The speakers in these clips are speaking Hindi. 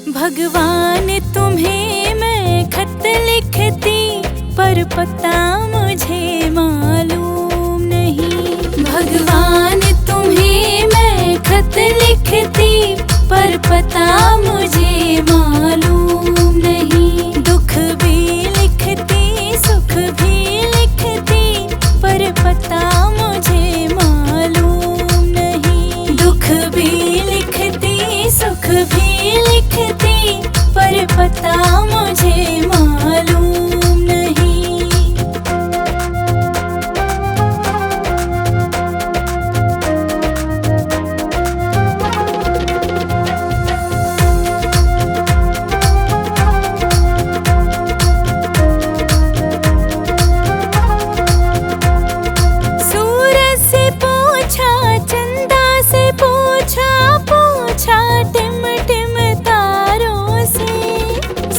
भगवान तुम्हें मैं खत लिखती, पर पता मुझे मालूम नहीं। भगवान तुम्हें मैं खत लिखती, पर पता मुझे मालूम नहीं। दुख भी लिखती सुख भी लिखती, पर पता मुझे मालूम नहीं। दुख भी लिखती सुख भी लिखती, पर पता मुझे मालूम नहीं। सूरज से पूछा चंदा से पूछा, पूछा टिम टिम तारों से।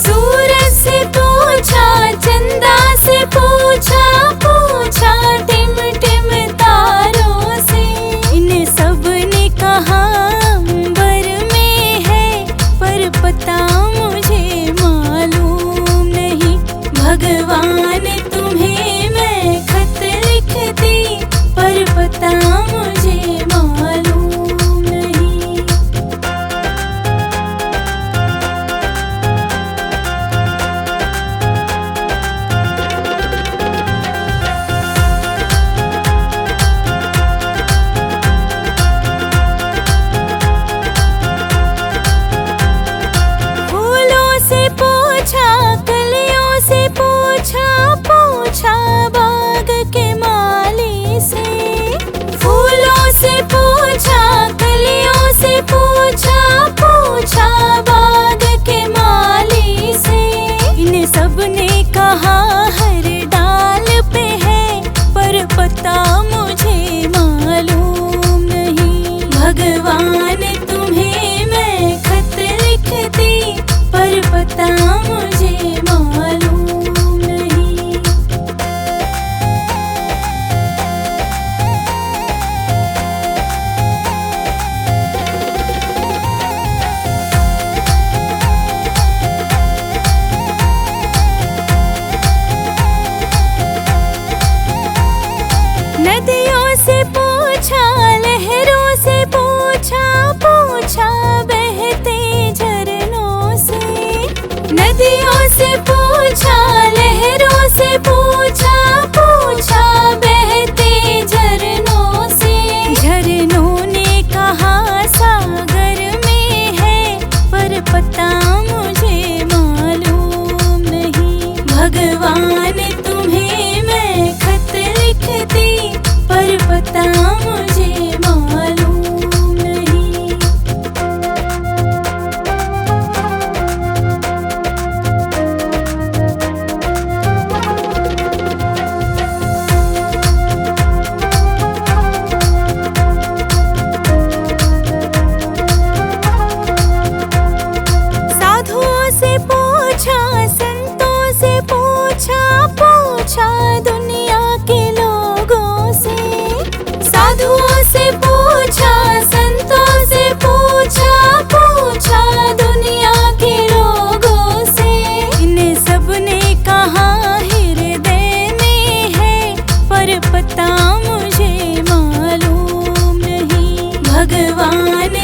सूरज से पूछा चंदा से पूछा, पूछा टिम टिम तारों से। इन सब ने कहा अंबर में है, पर पता मुझे मालूम नहीं। भगवान तुम्हें मैं खत लिखती, पर पता मुझे मालूम नहीं। फूलों से पूछा कलियों से पूछा, पूछा बाग के माली से। फूलों से पूछा कलियों से पूछा, पूछा बाग के माली से। इन सब ने कहा हर डाल पे है, पर पता मुझे मालूम नहीं। भगवान तुम्हें मैं खत लिखती, पर पता मुझे मालूम नहीं। नदियों से पूछा लहरों से पूछा, पूछा बहते झरनों से। नदियों से पूछा लहरों से पूछा, पूछा बहते झरनों से। झरनों ने कहा सागर में है, पर पता मुझे मालूम नहीं। भगवान तुम्हें मैं खत लिखती, पर पता मुझे मालूम नहीं। साधुओं से पूछा संतों से पूछा, पूछा दुनिया के लोगों से। साधुओं से पूछा संतों से पूछा, पूछा दुनिया के लोगों से। इन सब ने कहा हृदय में है, पर पता मुझे मालूम नहीं। भगवान